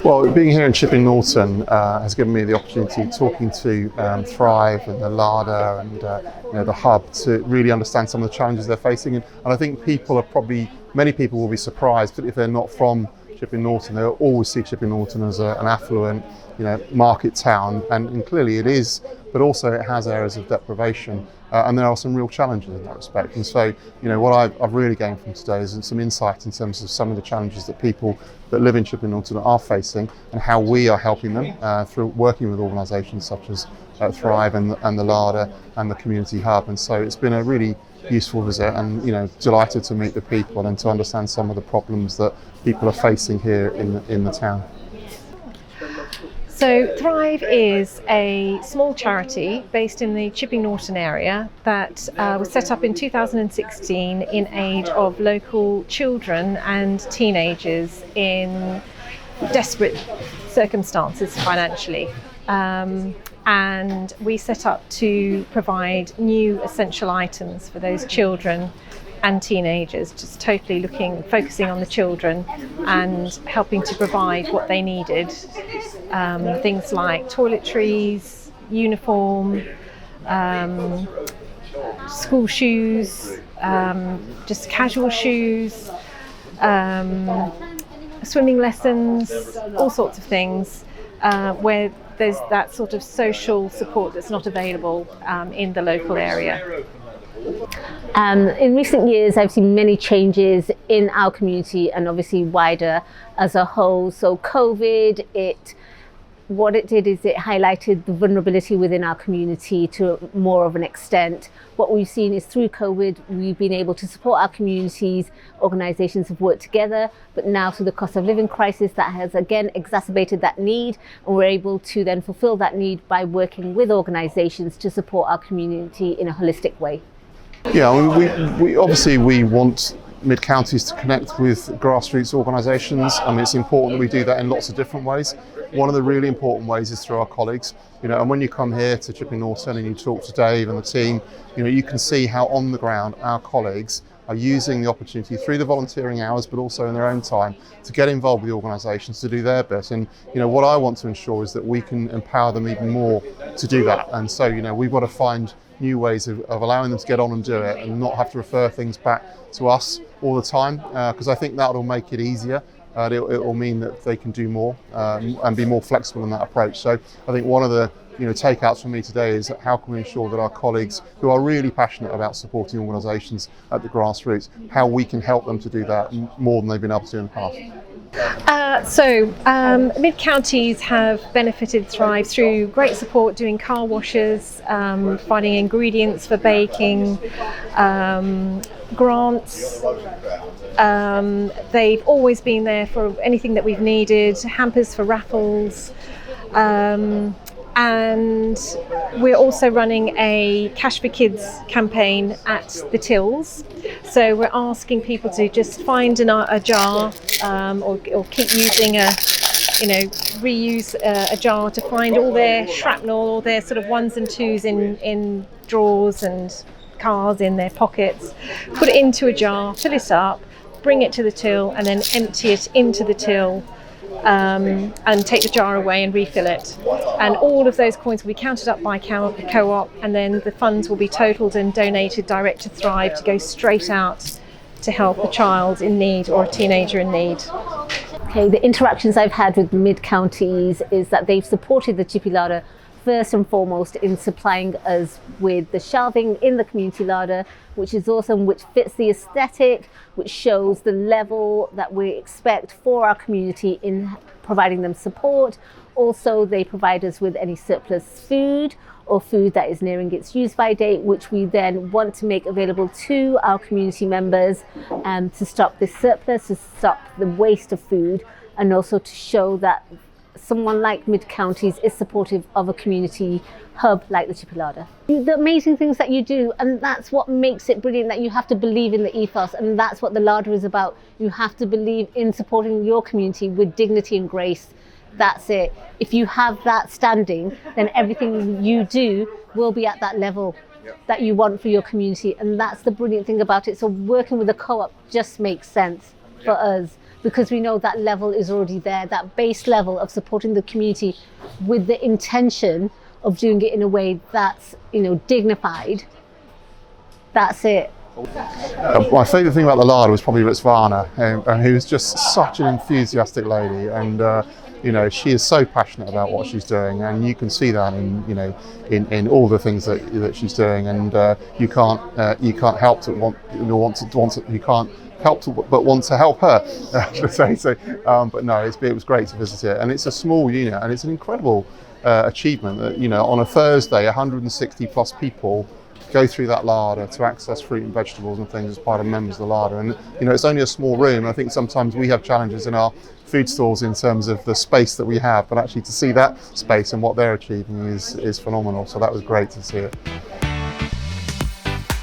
Well, being here in Chippy Norton has given me the opportunity talking to Thrive and the Larder and the Hub to really understand some of the challenges they're facing. And I think many people will be surprised, but if they're not from Chippy Norton, they'll always see Chippy Norton as an affluent, market town, and clearly it is, but also it has areas of deprivation, and there are some real challenges in that respect. And so, what I've really gained from today is some insight in terms of some of the challenges that people that live in Chippy Norton are facing, and how we are helping them through working with organisations such as Thrive and the Larder and the Community Hub. And so it's been a really useful visit, and delighted to meet the people and to understand some of the problems that people are facing here in the town. So Thrive is a small charity based in the Chippy Norton area that was set up in 2016 in aid of local children and teenagers in desperate circumstances financially. And we set up to provide new essential items for those children and teenagers, just totally focusing on the children and helping to provide what they needed. Things like toiletries, uniform, school shoes, just casual shoes, swimming lessons, all sorts of things, where there's that sort of social support that's not available in the local area. In recent years, I've seen many changes in our community and obviously wider as a whole. So COVID, what it did is it highlighted the vulnerability within our community to more of an extent. What we've seen is through COVID, we've been able to support our communities, organisations have worked together, but now through the cost of living crisis, that has again exacerbated that need, and we're able to then fulfil that need by working with organisations to support our community in a holistic way. Yeah, I mean, we obviously want mid-counties to connect with grassroots organisations. I mean, it's important that we do that in lots of different ways. One of the really important ways is through our colleagues. And when you come here to Chippy Norton and you talk to Dave and the team, you can see how on the ground our colleagues are using the opportunity through the volunteering hours, but also in their own time, to get involved with the organisations to do their bit. And what I want to ensure is that we can empower them even more to do that. And so we've got to find new ways of allowing them to get on and do it, and not have to refer things back to us all the time, because I think that will make it easier. It will mean that they can do more and be more flexible in that approach. So I think one of the takeouts from me today is how can we ensure that our colleagues who are really passionate about supporting organisations at the grassroots, how we can help them to do that more than they've been able to do in the past. Mid-counties have benefited Thrive through great support doing car washes, finding ingredients for baking, grants. They've always been there for anything that we've needed, hampers for raffles. And we're also running a Cash for Kids campaign at the tills. So we're asking people to just find a jar or keep using reuse a jar to find all their shrapnel, all their sort of ones and twos in drawers and cars in their pockets. Put it into a jar, fill it up, bring it to the till, and then empty it into the till. And take the jar away and refill it. And all of those coins will be counted up by Co-op, and then the funds will be totaled and donated direct to Thrive to go straight out to help a child in need or a teenager in need. Okay, the interactions I've had with mid-counties is that they've supported the Chippy Larder first and foremost in supplying us with the shelving in the community larder, which is awesome, which fits the aesthetic, which shows the level that we expect for our community in providing them support. Also, they provide us with any surplus food or food that is nearing its use by date, which we then want to make available to our community members to stop this surplus, to stop the waste of food, and also to show that someone like Mid-Counties is supportive of a community hub like the Chippy Larder. The amazing things that you do, and that's what makes it brilliant, that you have to believe in the ethos, and that's what the Larder is about. You have to believe in supporting your community with dignity and grace. That's it. If you have that standing, then everything you do will be at that level that you want for your community, and that's the brilliant thing about it. So working with a co-op just makes sense for us because we know that level is already there, that base level of supporting the community with the intention of doing it in a way that's, you know, dignified. That's it. My favourite thing about the Larder was probably Ritzvana, who was just such an enthusiastic lady, and you know, she is so passionate about what she's doing, and you can see that in, you know, in all the things that she's doing, and you can't help to want but want to help her, I should say. So, but no, it was great to visit it, and it's a small unit, and it's an incredible achievement that, you know, on a Thursday, 160 plus people go through that larder to access fruit and vegetables and things as part of members of the larder. And you know, it's only a small room. I think sometimes we have challenges in our food stalls in terms of the space that we have, but actually to see that space and what they're achieving is phenomenal. So that was great to see it.